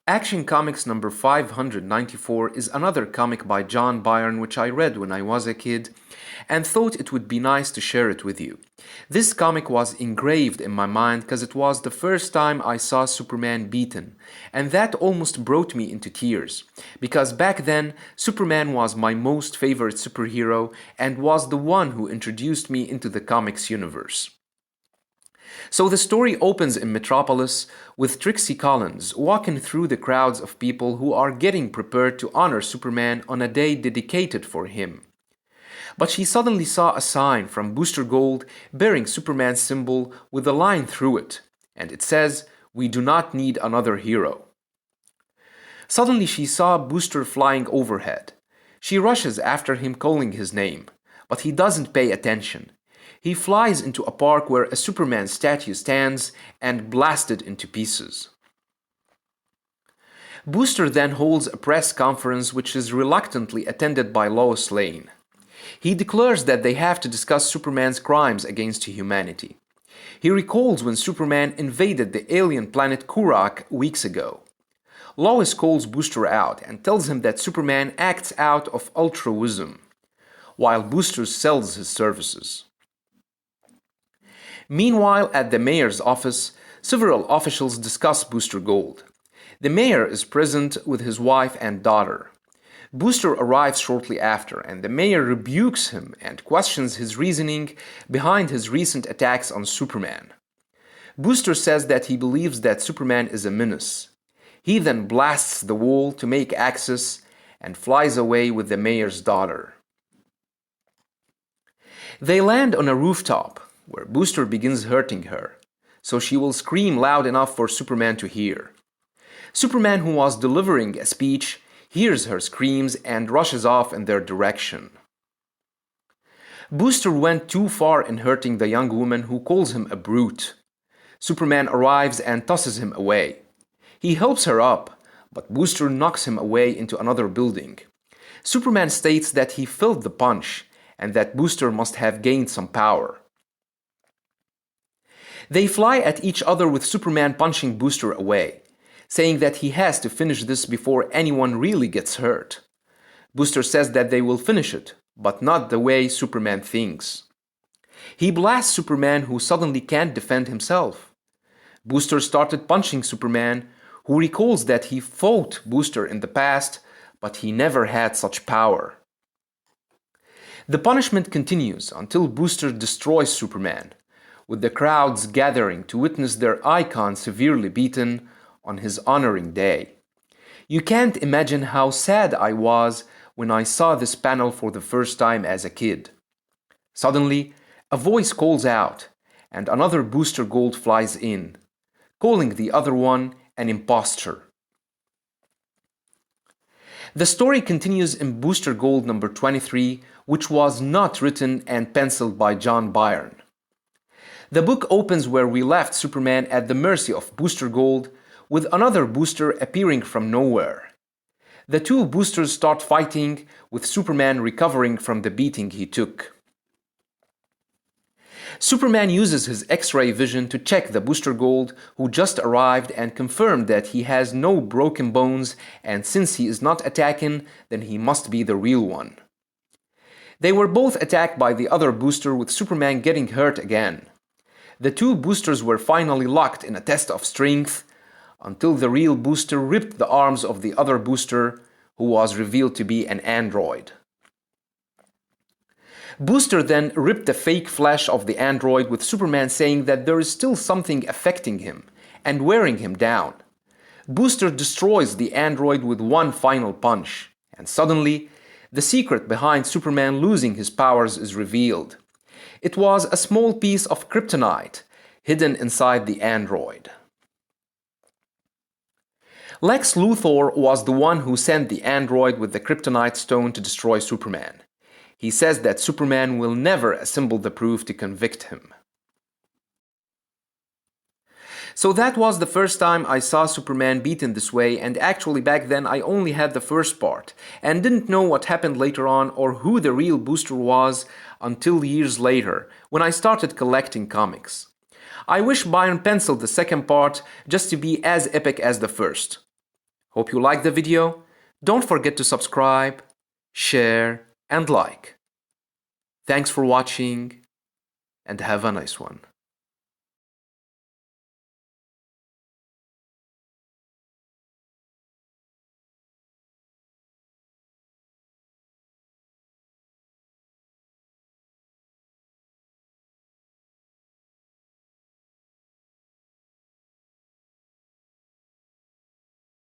Action Comics number 594 is another comic by John Byrne which I read when I was a kid and thought it would be nice to share it with you. This comic was engraved in my mind because it was the first time I saw Superman beaten, and that almost brought me into tears, because back then Superman was my most favorite superhero and was the one who introduced me into the comics universe. So the story opens in Metropolis with Trixie Collins walking through the crowds of people who are getting prepared to honor Superman on a day dedicated for him. But she suddenly saw a sign from Booster Gold bearing Superman's symbol with a line through it, and it says, "We do not need another hero." Suddenly she saw Booster flying overhead. She rushes after him calling his name, but he doesn't pay attention. He flies into a park where a Superman statue stands and blasted into pieces. Booster then holds a press conference which is reluctantly attended by Lois Lane. He declares that they have to discuss Superman's crimes against humanity. He recalls when Superman invaded the alien planet Kurak weeks ago. Lois calls Booster out and tells him that Superman acts out of altruism, while Booster sells his services. Meanwhile, at the mayor's office, several officials discuss Booster Gold. The mayor is present with his wife and daughter. Booster arrives shortly after, and the mayor rebukes him and questions his reasoning behind his recent attacks on Superman. Booster says that he believes that Superman is a menace. He then blasts the wall to make access and flies away with the mayor's daughter. They land on a rooftop, where Booster begins hurting her, so she will scream loud enough for Superman to hear. Superman, who was delivering a speech, hears her screams and rushes off in their direction. Booster went too far in hurting the young woman, who calls him a brute. Superman arrives and tosses him away. He helps her up, but Booster knocks him away into another building. Superman states that he felt the punch and that Booster must have gained some power. They fly at each other with Superman punching Booster away, saying that he has to finish this before anyone really gets hurt. Booster says that they will finish it, but not the way Superman thinks. He blasts Superman, who suddenly can't defend himself. Booster started punching Superman, who recalls that he fought Booster in the past, but he never had such power. The punishment continues until Booster destroys Superman, with the crowds gathering to witness their icon severely beaten on his honoring day. You can't imagine how sad I was when I saw this panel for the first time as a kid. Suddenly, a voice calls out, and another Booster Gold flies in, calling the other one an imposter. The story continues in Booster Gold number 23, which was not written and penciled by John Byrne. The book opens where we left Superman at the mercy of Booster Gold, with another booster appearing from nowhere. The two boosters start fighting, with Superman recovering from the beating he took. Superman uses his X-ray vision to check the Booster Gold, who just arrived, and confirm that he has no broken bones, and since he is not attacking, then he must be the real one. They were both attacked by the other booster, with Superman getting hurt again. The two boosters were finally locked in a test of strength, until the real booster ripped the arms of the other booster, who was revealed to be an android. Booster then ripped the fake flesh of the android, with Superman saying that there is still something affecting him and wearing him down. Booster destroys the android with one final punch, and suddenly, the secret behind Superman losing his powers is revealed. It was a small piece of kryptonite hidden inside the android. Lex Luthor was the one who sent the android with the kryptonite stone to destroy Superman. He says that Superman will never assemble the proof to convict him. So that was the first time I saw Superman beaten this way, and actually back then I only had the first part and didn't know what happened later on or who the real booster was until years later when I started collecting comics. I wish Byrne penciled the second part just to be as epic as the first. Hope you liked the video. Don't forget to subscribe, share, and like. Thanks for watching, and have a nice one.